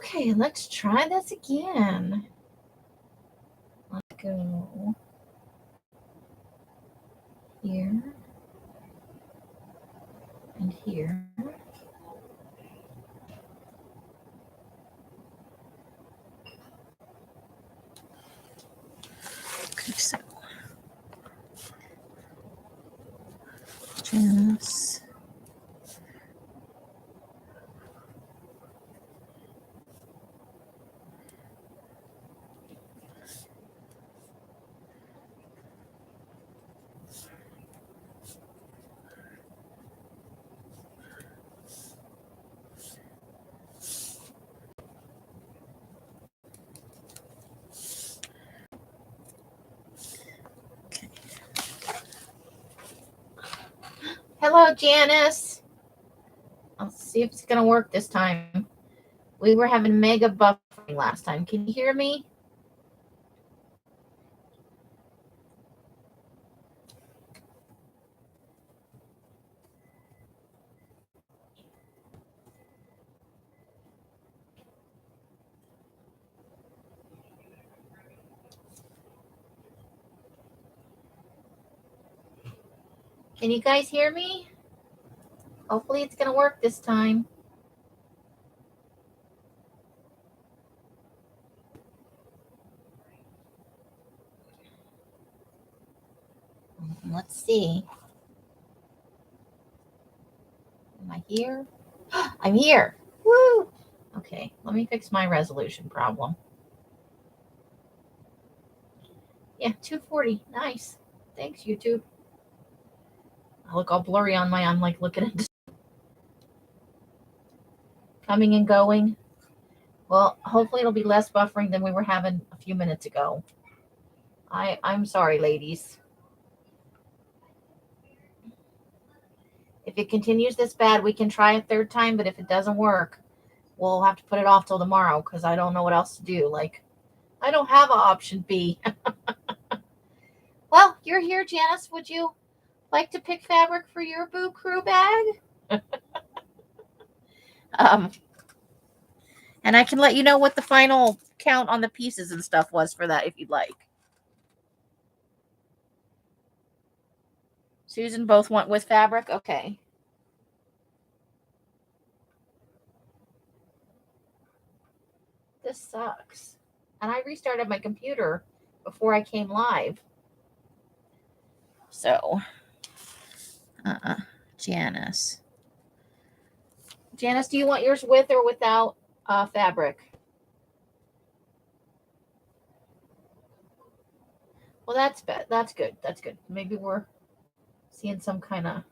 Okay, let's try this again. Let's go here and here. Okay, so Janice. Hello, Janice. Let's see if it's going to work this time. We were having mega buffering last time. Can you hear me? Can you guys hear me? Hopefully it's going to work this time. Let's see. Am I here? I'm here. Woo! Okay, let me fix my resolution problem. Yeah, 240. Nice. Thanks, YouTube. I look all blurry on my, I'm like looking at coming and going. Well, hopefully it'll be less buffering than we were having a few minutes ago. I'm sorry, ladies. If it continues this bad, we can try a third time, but if it doesn't work, we'll have to put it off till tomorrow because I don't know what else to do. Like, I don't have an option B. Well, you're here, Janice. Would you like to pick fabric for your Boo Crew bag? And I can let you know what the final count on the pieces and stuff was for that if you'd like. Susan both went with fabric? Okay. This sucks. And I restarted my computer before I came live. So, Janice. Janice, do you want yours with or without fabric? Well, that's bad. That's good. That's good. Maybe we're seeing some kind of...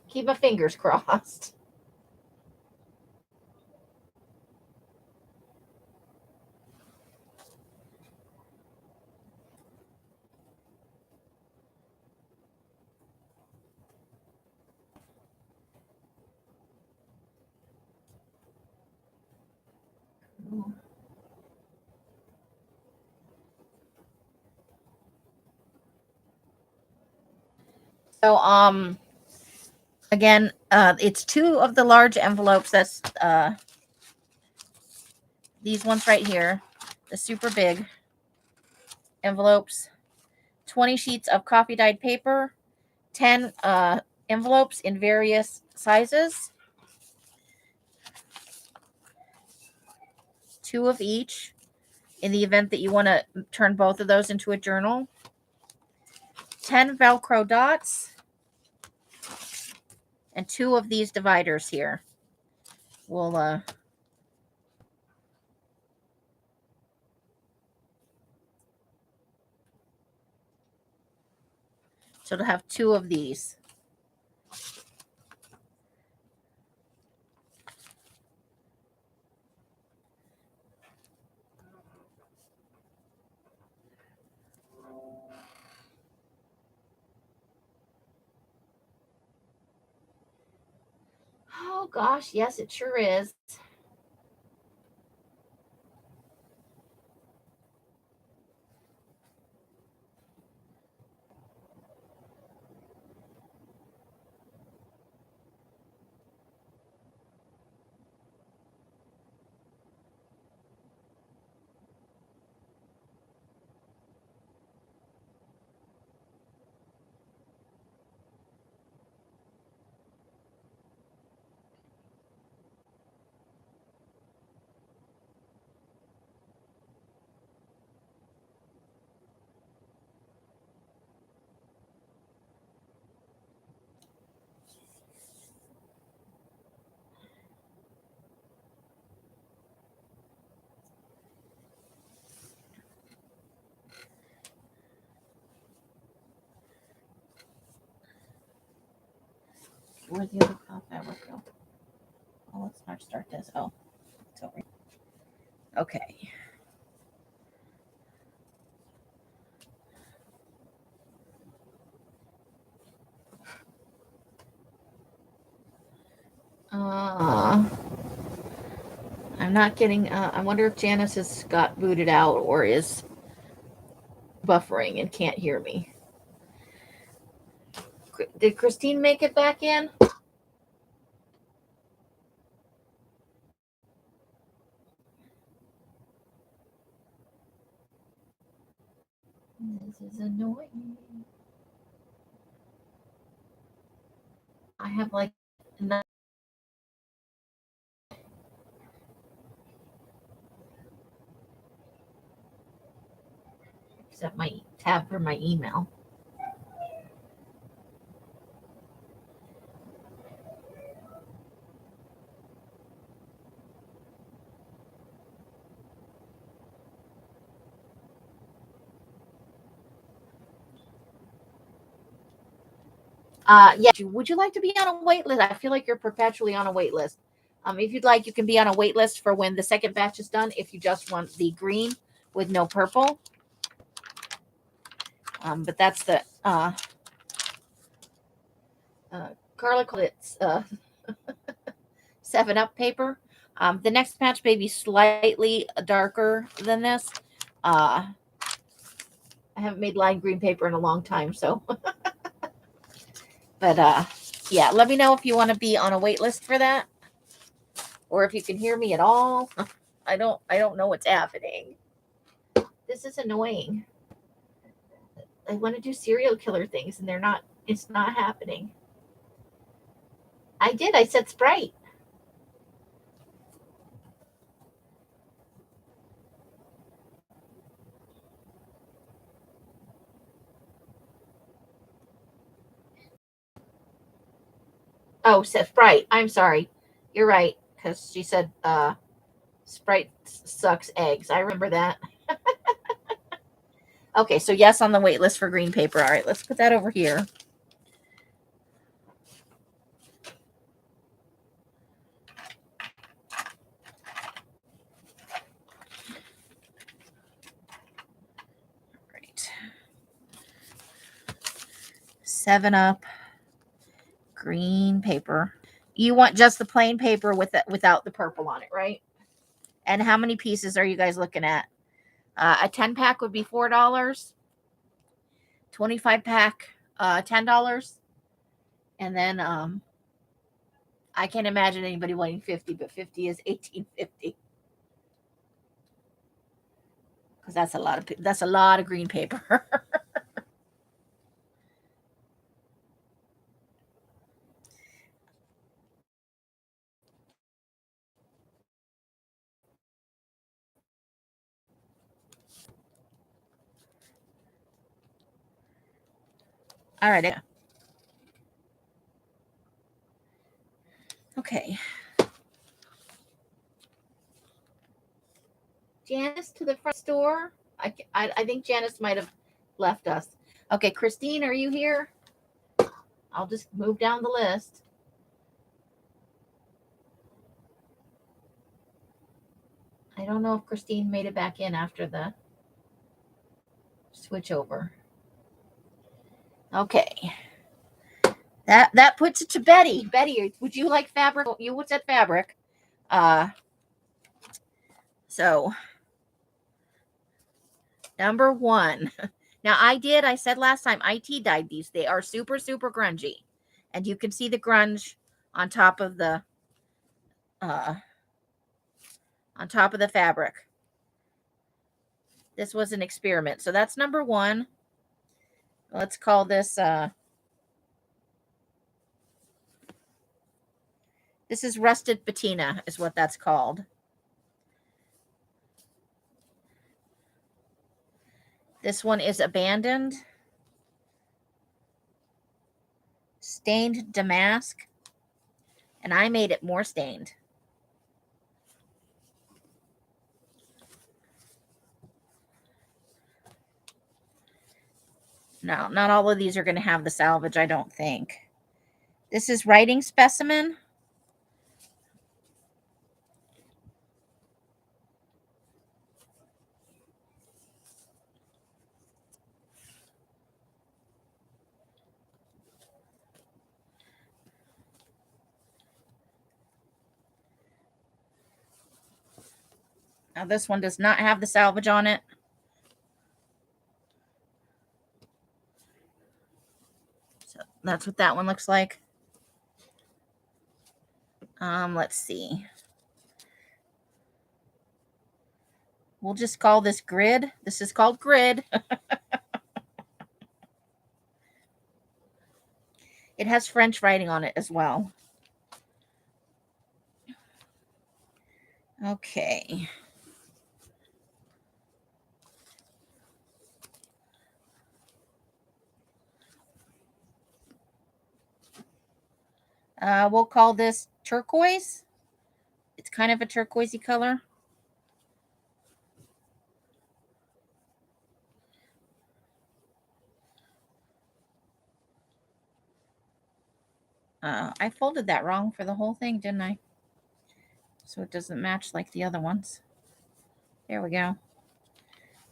Keep my fingers crossed. So, again, it's 2 of the large envelopes. That's these ones right here, the super big envelopes, 20 sheets of coffee dyed paper, 10 envelopes in various sizes, 2 of each in the event that you want to turn both of those into a journal, 10 Velcro dots, and 2 of these dividers here. We'll so to have 2 of these. Oh gosh, yes, it sure is. Where'd the other fabric go? Oh, let's not start this. Oh, it's over here. Okay. I'm not getting, I wonder if Janice has got booted out or is buffering and can't hear me. Did Christine make it back in? This is annoying. I have like except my tab for my email. Yeah. Would you like to be on a wait list? I feel like you're perpetually on a wait list. If you'd like, you can be on a wait list for when the second batch is done. If you just want the green with no purple. But that's the Carla called it 7-Up paper. The next batch may be slightly darker than this. I haven't made lime green paper in a long time, so. But yeah, let me know if you want to be on a wait list for that, or if you can hear me at all. I don't know what's happening. This is annoying. I want to do serial killer things, and it's not happening. I did. I said Sprite. Oh, said Sprite. I'm sorry. You're right, because she said Sprite sucks eggs. I remember that. Okay, so yes on the wait list for green paper. All right, let's put that over here. Right. 7-Up green paper. You want just the plain paper without the purple on it, right? And how many pieces are you guys looking at? A 10 pack would be $4. 25 pack, $10. And then I can't imagine anybody wanting 50, but 50 is $18.50. Because that's a lot of green paper. All right. Okay. Janice to the front store. I think Janice might have left us. Okay, Christine, are you here? I'll just move down the list. I don't know if Christine made it back in after the switch over. Okay. That puts it to Betty. Betty, would you like fabric? You would said fabric. So number 1. Now I said last time IT dyed these. They are super, super grungy. And you can see the grunge on top of the fabric. This was an experiment. So that's number 1. Let's call this this is rusted patina is what that's called. This one is abandoned. Stained damask. And I made it more stained. No, not all of these are going to have the salvage, I don't think. This is writing specimen. Now this one does not have the salvage on it. So that's what that one looks like. Let's see. We'll just call this grid. This is called grid. It has French writing on it as well. Okay. We'll call this turquoise. It's kind of a turquoisey color. I folded that wrong for the whole thing, didn't I? So it doesn't match like the other ones. There we go.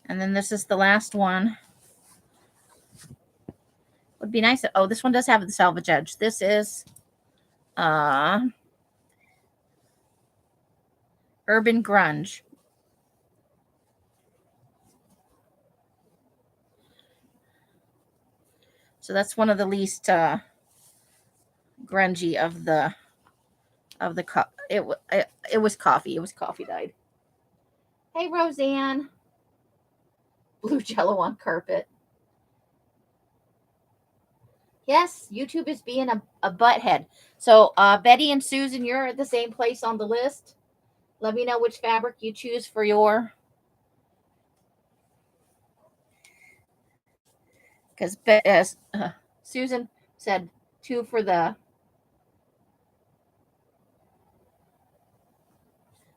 And then this is the last one. Would be nice. Oh, this one does have the salvage edge. This is urban grunge. So that's one of the least grungy of the it was coffee. It was coffee dyed. Hey, Roseanne. Blue jello on carpet. Yes, YouTube is being a butthead. So Betty and Susan, you're at the same place on the list. Let me know which fabric you choose for your. Because Susan said 2 for the.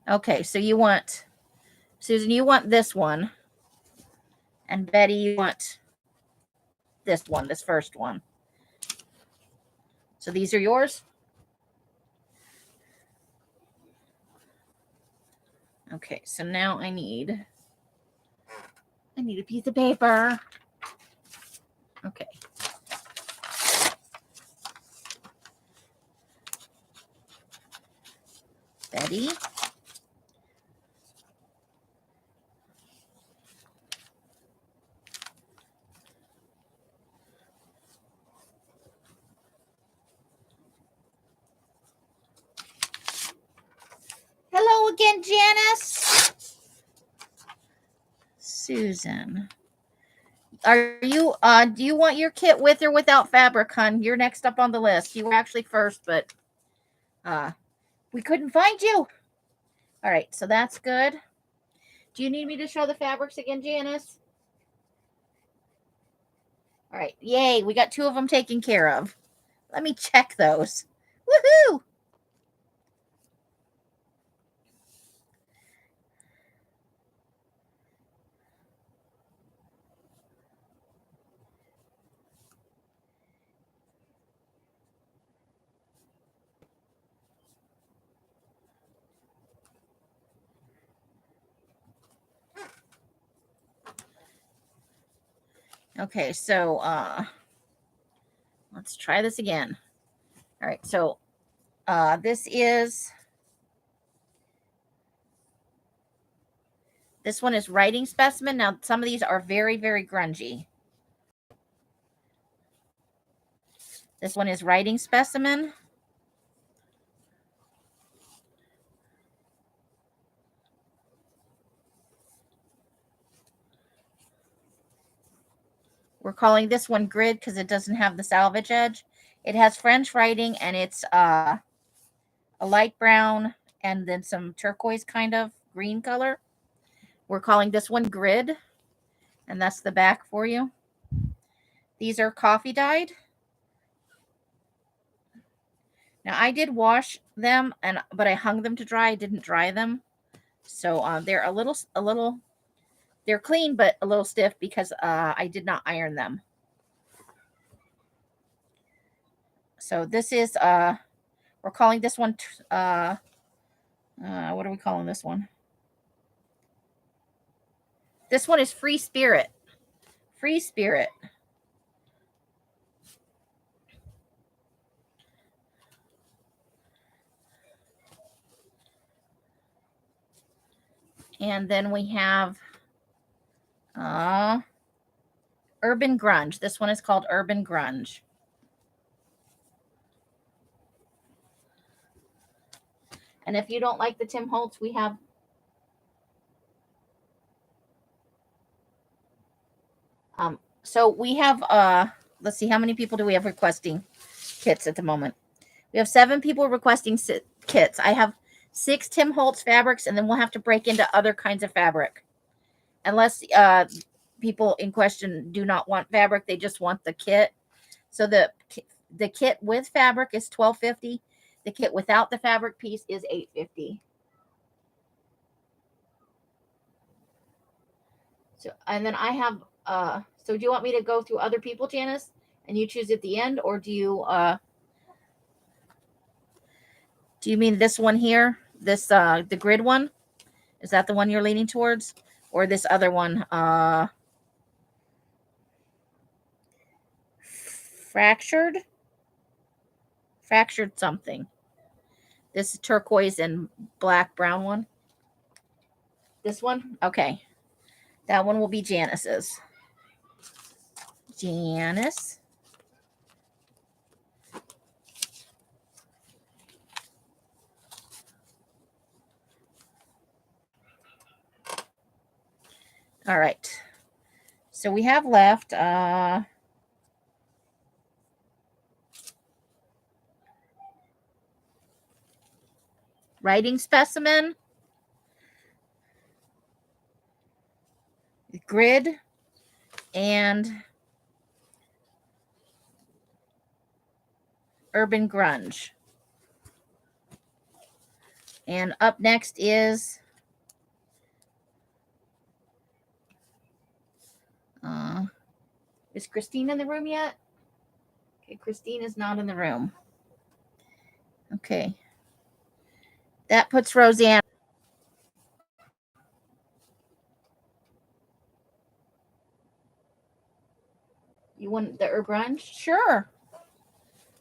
Okay, so you want, Susan, you want this one. And Betty, you want this one, this first one. So these are yours? Okay, so now I need a piece of paper. Okay. Betty. Hello again, Janice. Susan. Are you do you want your kit with or without fabric, hun? You're next up on the list. You were actually first, but we couldn't find you. All right, so that's good. Do you need me to show the fabrics again, Janice? All right, yay, we got 2 of them taken care of. Let me check those. Woohoo! Okay, so let's try this again. All right, so this one is writing specimen. Now, some of these are very, very grungy. This one is writing specimen. We're calling this one grid because it doesn't have the salvage edge. It has French writing and it's a light brown and then some turquoise kind of green color. We're calling this one grid, and that's the back for you. These are coffee dyed. Now I did wash them, but I hung them to dry. I didn't dry them, so they're a little. They're clean, but a little stiff because I did not iron them. So this is we're calling this one what are we calling this one? This one is Free Spirit. Free Spirit. And then we have Urban Grunge. This one is called Urban Grunge. And if you don't like the Tim Holtz, we have so we have let's see, how many people do we have requesting kits at the moment? We have 7 people requesting kits. I have 6 Tim Holtz fabrics, and then we'll have to break into other kinds of fabric. Unless people in question do not want fabric, they just want the kit. So the kit with fabric is $12.50. The kit without the fabric piece is $8.50. So, and then I have so do you want me to go through other people, Janice, and you choose at the end, or do you mean this one here? This the grid one? Is that the one you're leaning towards? Or this other one? Fractured something. This turquoise and black brown one. This one? Okay. That one will be Janice's. Janice. All right. So we have left writing specimen, grid, and Urban Grunge. And up next is Christine in the room yet? Okay, Christine is not in the room. Okay. That puts Roseanne. You want the Urban Grunge? Sure.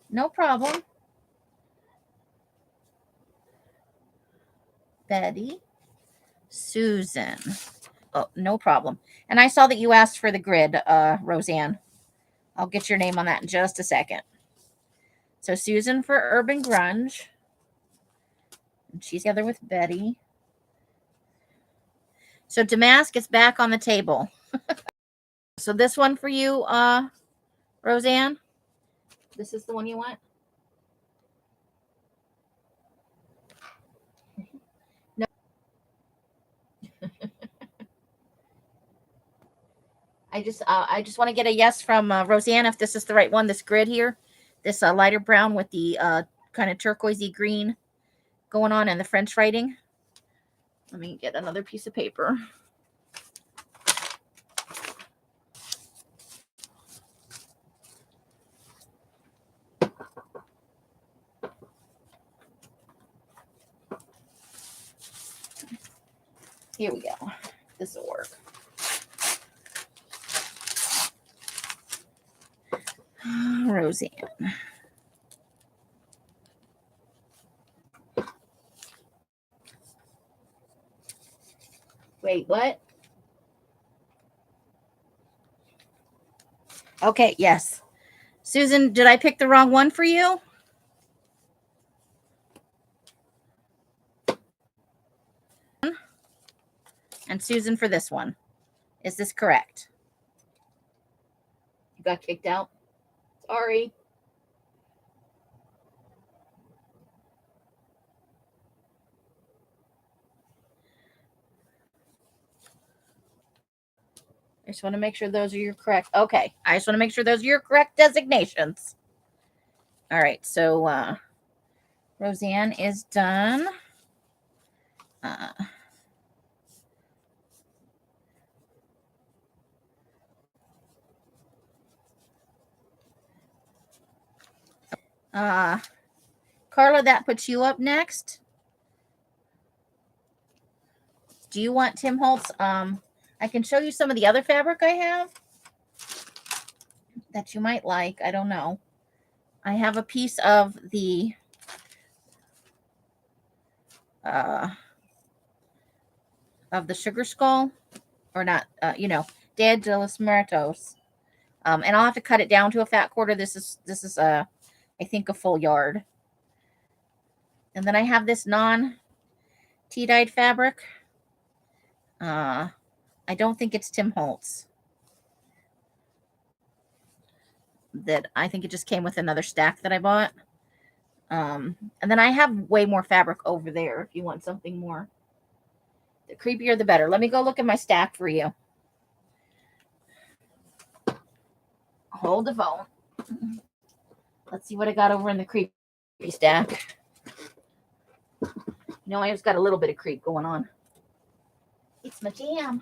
No problem. Betty. Susan. Oh, no problem. And I saw that you asked for the grid, Roseanne. I'll get your name on that in just a second. So Susan for Urban Grunge. And she's together with Betty. So Damask is back on the table. So this one for you, Roseanne. This is the one you want? No. I just want to get a yes from Roseanne if this is the right one. This grid here, this lighter brown with the kind of turquoisey green going on and the French writing. Let me get another piece of paper. Here we go. This will work. Roseanne. Wait, what? Okay, yes. Susan, did I pick the wrong one for you? And Susan for this one. Is this correct? You got kicked out? Sorry. I just want to make sure those are your correct. Okay. I just want to make sure those are your correct designations. All right. So Roseanne is done. Carla, that puts you up next. Do you want Tim Holtz? I can show you some of the other fabric I have that you might like. I don't know. I have a piece of the sugar skull, or not, Dia de los Muertos. And I'll have to cut it down to a fat quarter. This is I think a full yard. And then I have this non-tea dyed fabric. I don't think it's Tim Holtz. That I think it just came with another stack that I bought. And then I have way more fabric over there if you want something more. The creepier the better. Let me go look at my stack for you. Hold the phone. Let's see what I got over in the creepy stack. I just got a little bit of creep going on. It's my jam.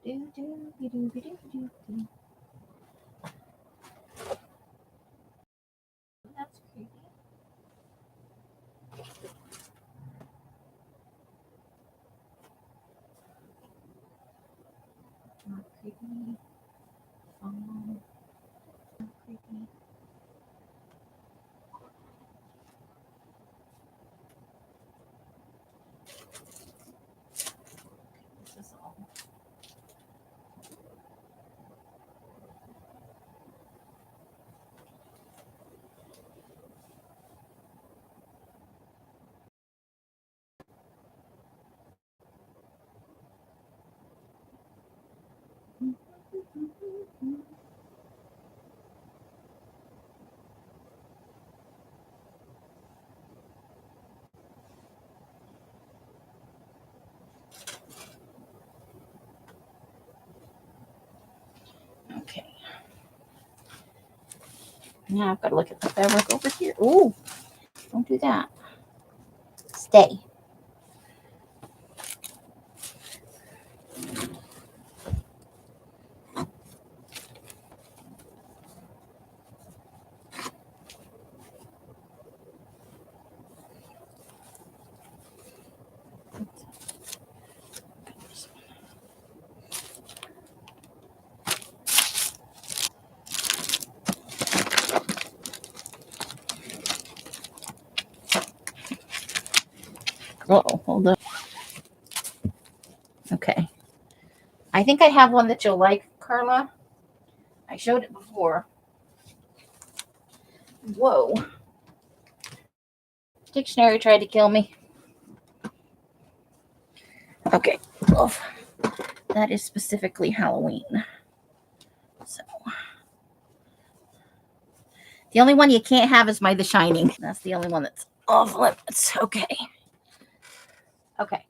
That's creepy. Not creepy. Not creepy. This is all. Okay. Now I've got to look at the fabric over here. Ooh, don't do that. Stay. Uh-oh, hold up. Okay. I think I have one that you'll like, Carla. I showed it before. Whoa. Dictionary tried to kill me. Okay. Oh, that is specifically Halloween. So the only one you can't have is my The Shining. That's the only one that's off limits. Okay. Okay.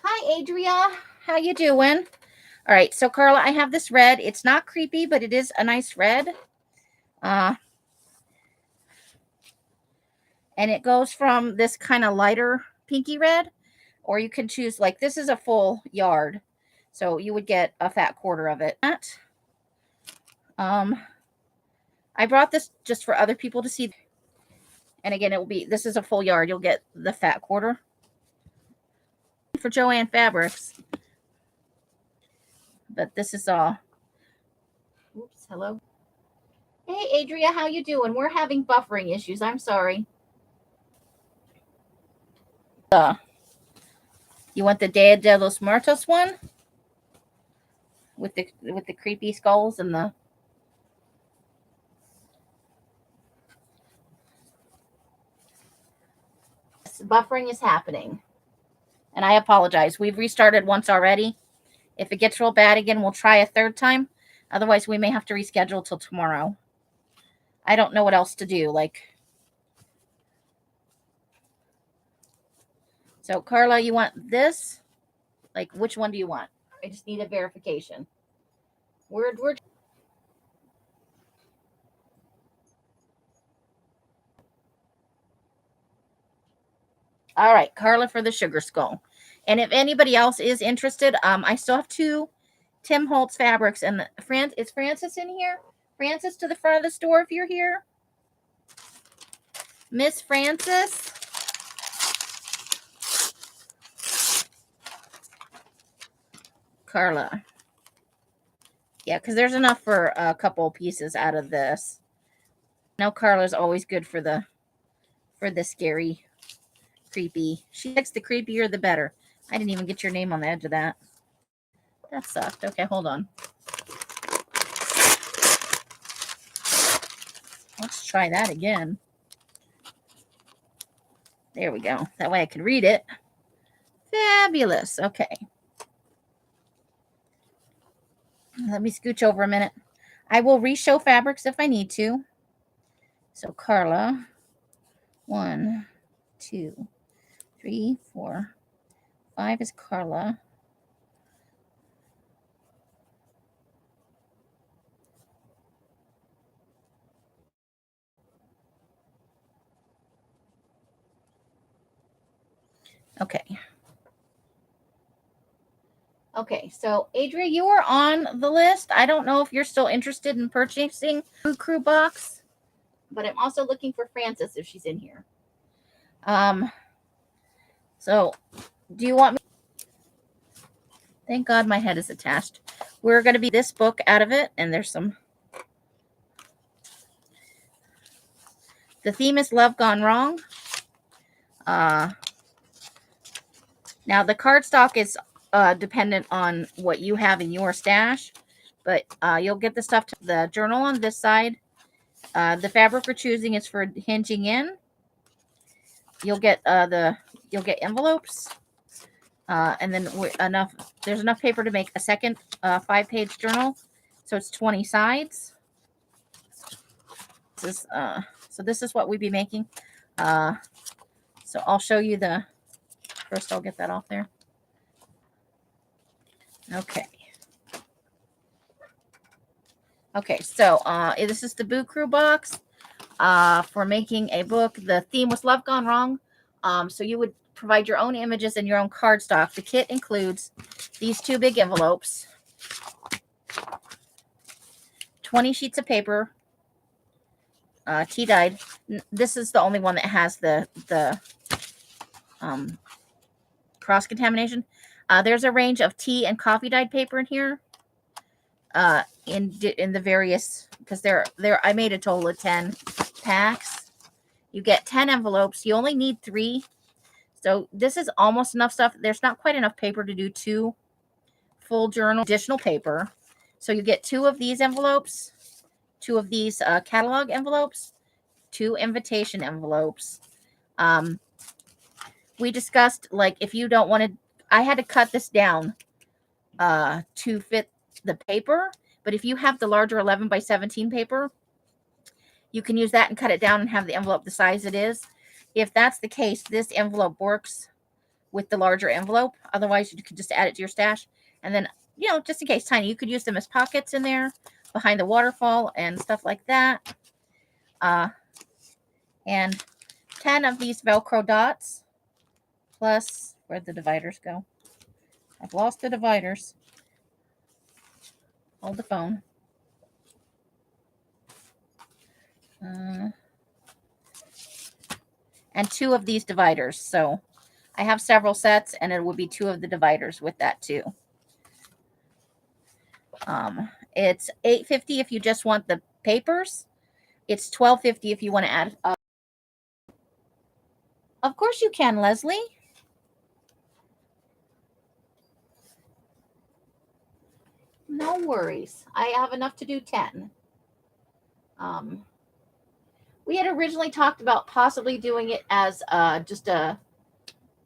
Hi, Adria. How you doing? All right. So, Carla, I have this red. It's not creepy, but it is a nice red. And it goes from this kind of lighter pinky red, or you can choose, like, this is a full yard. So you would get a fat quarter of it. I brought this just for other people to see. And again, it will be, this is a full yard. You'll get the fat quarter. For Joanne Fabrics. But this is all. Oops, hello. Hey, Adria, how you doing? We're having buffering issues. I'm sorry. You want the Dia de los Muertos one? With the creepy skulls and the buffering is happening. And I apologize. We've restarted once already. If it gets real bad again, we'll try a third time. Otherwise, we may have to reschedule till tomorrow. I don't know what else to do. So, Carla, you want this? Like, which one do you want? I just need a verification. We're all right, Carla for the sugar skull. And if anybody else is interested, I still have 2 Tim Holtz fabrics. And is Francis in here? Francis to the front of the store if you're here. Miss Francis. Carla. Yeah, because there's enough for a couple pieces out of this. Now Carla's always good for the scary, creepy. She likes the creepier the better. I didn't even get your name on the edge of that. That sucked. Okay, hold on. Let's try that again. There we go. That way I can read it. Fabulous. Okay. Let me scooch over a minute. I will re-show fabrics if I need to. So Carla, 1, 2, 3, 4, 5 is Carla. Okay. Okay, so Adria, you are on the list. I don't know if you're still interested in purchasing Food Crew box, but I'm also looking for Frances if she's in here. So do you want me? Thank God my head is attached. We're going to be this book out of it, and there's some. The theme is Love Gone Wrong. Now the cardstock is dependent on what you have in your stash, but you'll get the stuff to the journal on this side. The fabric we're choosing is for hinging in. You'll get envelopes, and then there's enough paper to make a second 5-page journal, so it's 20 sides. This is what we'd be making. So I'll show you the. First, I'll get that off there. Okay. Okay, so this is the Boo Crew box for making a book. The theme was Love Gone Wrong. So you would provide your own images and your own cardstock. The kit includes these 2 big envelopes, 20 sheets of paper, tea dyed. This is the only one that has the cross contamination. There's a range of tea and coffee dyed paper in here. In the various, because I made a total of 10 packs. You get 10 envelopes. You only need 3. So this is almost enough stuff. There's not quite enough paper to do 2 full journal additional paper. So you get 2 of these envelopes, 2 of these catalog envelopes, 2 invitation envelopes. We discussed, like, if you don't want to, I had to cut this down to fit the paper, but if you have the larger 11 by 17 paper, you can use that and cut it down and have the envelope the size it is. If that's the case, this envelope works with the larger envelope. Otherwise, you could just add it to your stash. And then, just in case, tiny, you could use them as pockets in there behind the waterfall and stuff like that. And 10 of these Velcro dots, plus, where'd the dividers go? I've lost the dividers. Hold the phone. And 2 of these dividers. So I have several sets, and it would be 2 of the dividers with that too. It's $8.50 if you just want the papers. It's $12.50 if you want to add. Of course you can, Leslie. No worries. I have enough to do 10. We had originally talked about possibly doing it as just a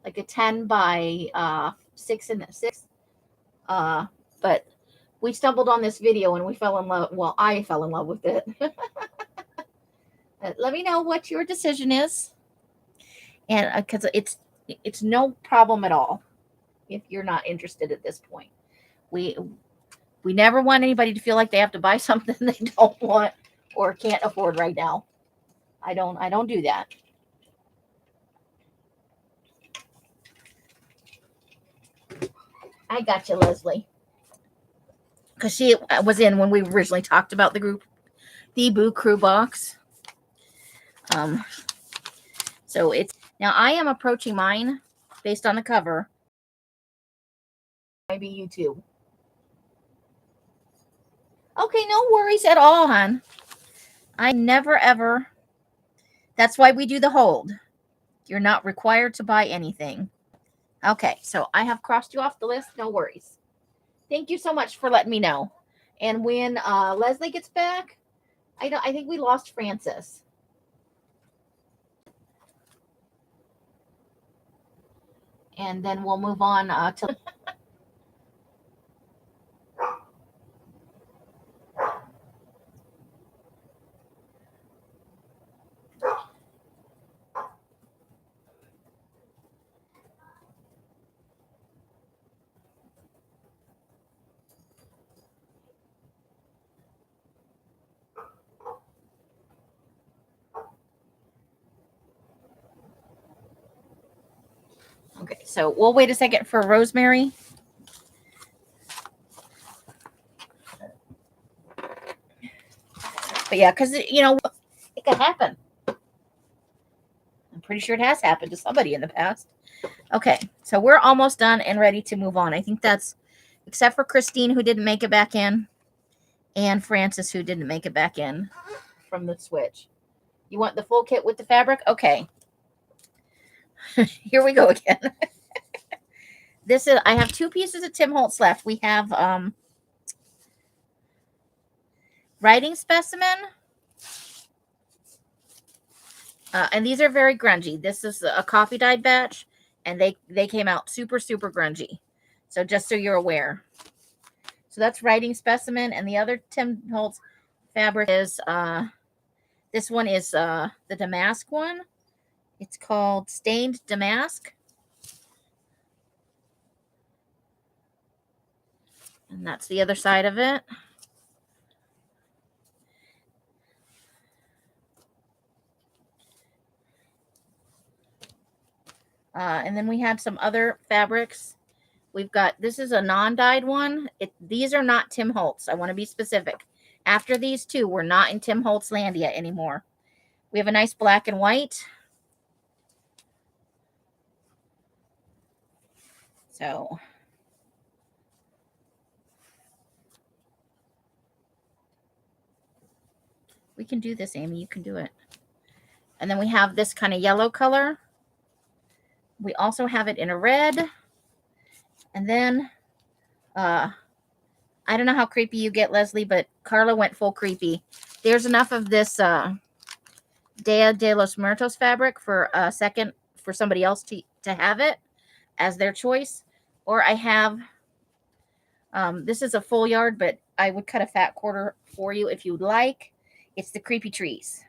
10 by 6 and 6. But we stumbled on this video and we fell in love. Well, I fell in love with it. Let me know what your decision is. And because it's no problem at all if you're not interested at this point. We never want anybody to feel like they have to buy something they don't want or can't afford right now. I don't do that. I got you, Leslie. Because she was in when we originally talked about the group the Boo Crew box. So it's now I am approaching mine based on the cover. Maybe YouTube. Okay, no worries at all, hon. I never ever. That's why we do the hold. You're not required to buy anything. Okay, so I have crossed you off the list. No worries. Thank you so much for letting me know. And when Leslie gets back, I think we lost Francis. And then we'll move on to. Okay, so we'll wait a second for Rosemary. But yeah, because, you know, it could happen. I'm pretty sure it has happened to somebody in the past. Okay, so we're almost done and ready to move on. I think that's, except for Christine, who didn't make it back in, and Francis, who didn't make it back in from the switch. You want the full kit with the fabric? Okay. Here we go again. This is, I have 2 pieces of Tim Holtz left. We have writing specimen. And these are very grungy. This is a coffee dyed batch, and they came out super, super grungy. So just so you're aware. So that's writing specimen, and the other Tim Holtz fabric is this one is the damask one. It's called Stained Damask. And that's the other side of it. And then we have some other fabrics. We've got, this is a non-dyed one. These are not Tim Holtz. I want to be specific. After these 2, we're not in Tim Holtz Landia anymore. We have a nice black and white. So we can do this, Amy. You can do it. And then we have this kind of yellow color. We also have it in a red. And then, I don't know how creepy you get, Leslie, but Carla went full creepy. There's enough of this Dia de los Muertos fabric for a second for somebody else to have it as their choice. Or I have, this is a full yard, but I would cut a fat quarter for you if you'd like. It's the creepy trees.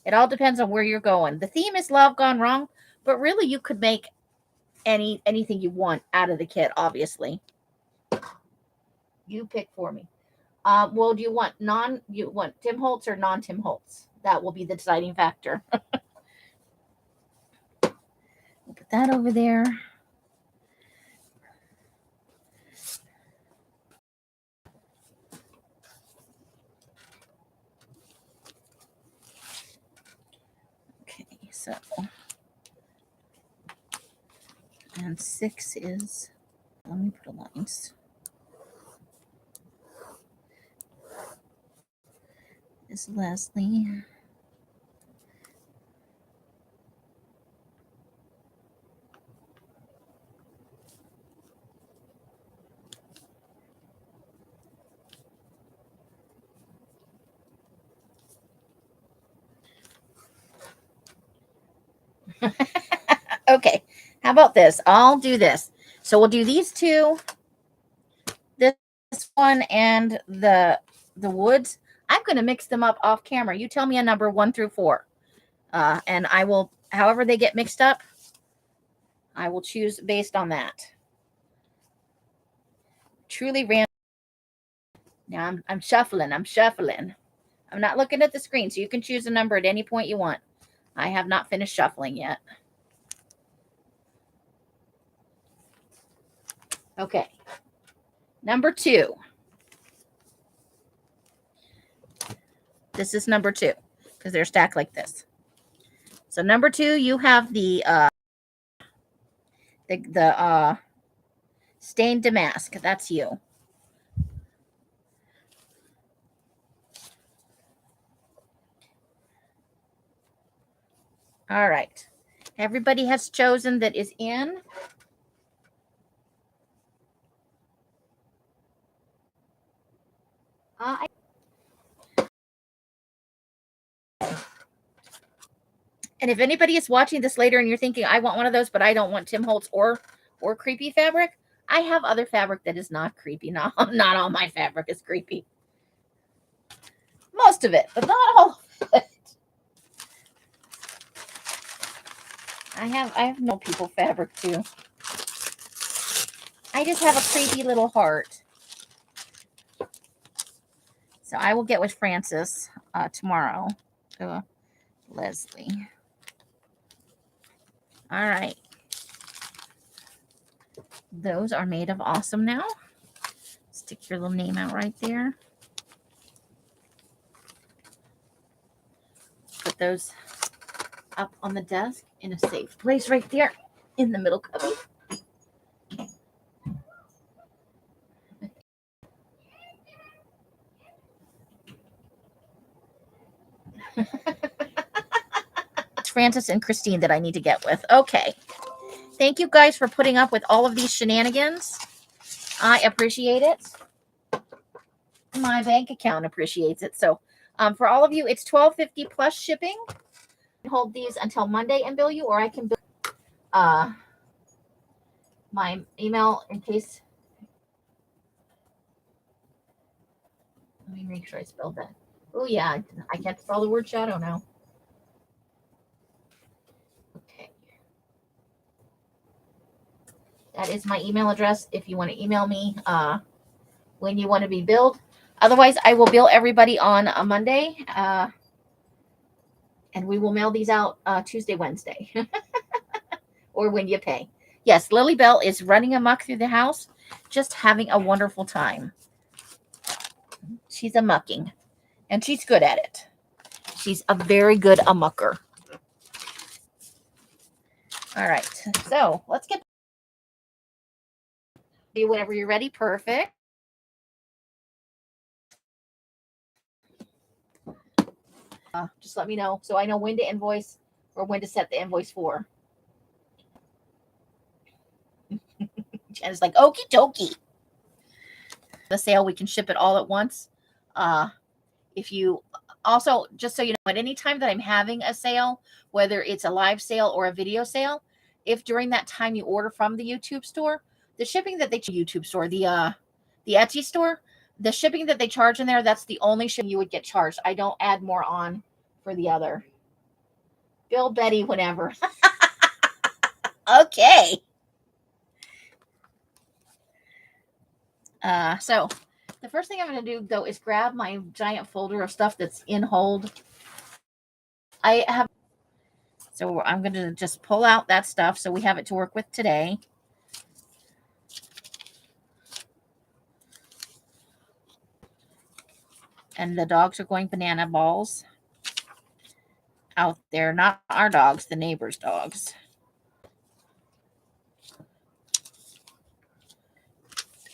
It all depends on where you're going. The theme is love gone wrong, but really you could make anything you want out of the kit, obviously. You pick for me. Well, do you want Tim Holtz or non-Tim Holtz? That will be the deciding factor. We'll put that over there. Okay, so, and 6 is, let me put a lines. Is Leslie. Okay, how about this? I'll do this. So we'll do these 2, this one and the woods. I'm going to mix them up off camera. You tell me a number 1 through 4. And I will, however they get mixed up, I will choose based on that. Truly random. Now I'm shuffling. I'm not looking at the screen, so you can choose a number at any point you want. I have not finished shuffling yet. Okay. Number 2. This is number 2 because they're stacked like this. So number 2, you have the stained damask. That's you. All right. Everybody has chosen that is in. And if anybody is watching this later and you're thinking, I want one of those, but I don't want Tim Holtz or creepy fabric, I have other fabric that is not creepy. Not all my fabric is creepy. Most of it, but not all of it. I have no people fabric too. I just have a creepy little heart. So I will get with Francis tomorrow. Leslie. All right. Those are made of awesome now. Stick your little name out right there. Put those up on the desk in a safe place right there in the middle cubby. It's Francis and Christine that I need to get with. Okay. Thank you guys for putting up with all of these shenanigans. I appreciate it. My bank account appreciates it. So for all of you, it's $12.50 plus shipping. Hold these until Monday and bill you, or I can bill my email in case. Let me make sure I spelled that. Oh yeah, I can't spell the word shadow now. Okay. That is my email address if you want to email me when you want to be billed. Otherwise, I will bill everybody on a Monday. And we will mail these out Tuesday, Wednesday. Or when you pay. Yes, Lily Bell is running amok through the house, just having a wonderful time. She's amucking, and she's good at it. She's a very good amucker. All right, so let's get you whenever you're ready. Perfect. Just let me know so I know when to invoice or when to set the invoice for. Jen's like, okie dokie. The sale, we can ship it all at once. If you also, just so you know, at any time that I'm having a sale, whether it's a live sale or a video sale, if during that time you order from the YouTube store, the shipping that they YouTube store, the Etsy store, the shipping that they charge in there, that's the only shipping you would get charged. I don't add more on for the other. Bill Betty whenever. Okay. So the first thing I'm going to do, though, is grab my giant folder of stuff that's in hold. So I'm going to just pull out that stuff so we have it to work with today. And the dogs are going banana balls out there. Not our dogs, the neighbor's dogs.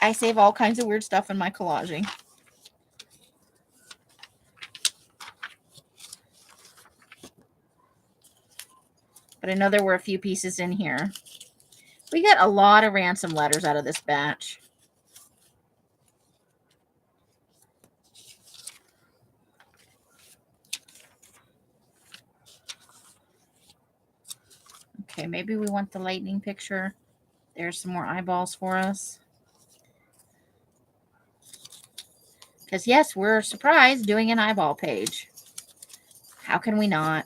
I save all kinds of weird stuff in my collaging. But I know there were a few pieces in here. We got a lot of ransom letters out of this batch. Okay, maybe we want the lightning picture. There's some more eyeballs for us. Because, yes, we're surprised doing an eyeball page. How can we not?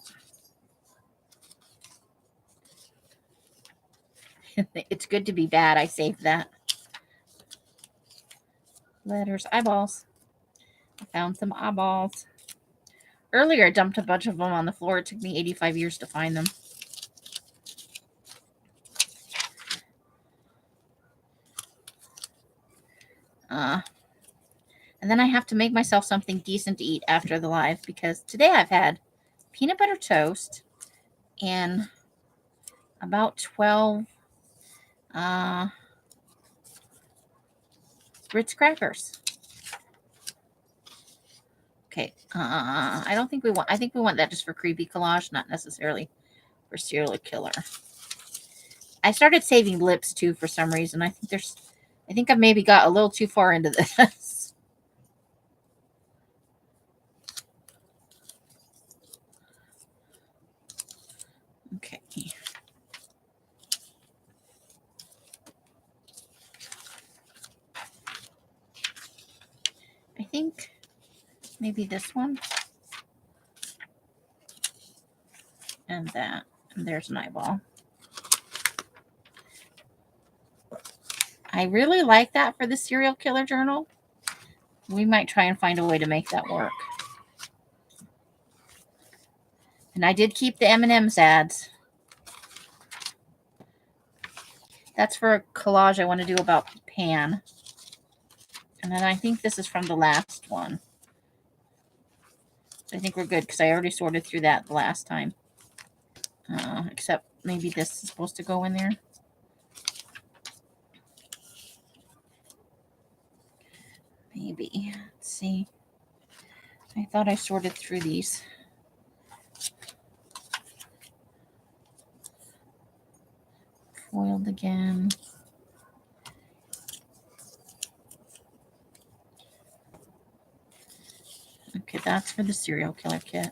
It's good to be bad. I saved that. Letters, eyeballs. I found some eyeballs. Earlier, I dumped a bunch of them on the floor. It took me 85 years to find them. And then I have to make myself something decent to eat after the live, because today I've had peanut butter toast and about 12 Ritz crackers. Okay. I don't think we want, I think we want that just for creepy collage, not necessarily for serial killer. I started saving lips too for some reason. I think I've maybe got a little too far into this. Okay. I think maybe this one. And that. And there's an eyeball. I really like that for the serial killer journal. We might try and find a way to make that work. And I did keep the M&M's ads. That's for a collage I want to do about Pan. And then I think this is from the last one. I think we're good because I already sorted through that the last time. Except maybe this is supposed to go in there. Maybe. Let's see. I thought I sorted through these. Foiled again. Okay, that's for the serial killer kit.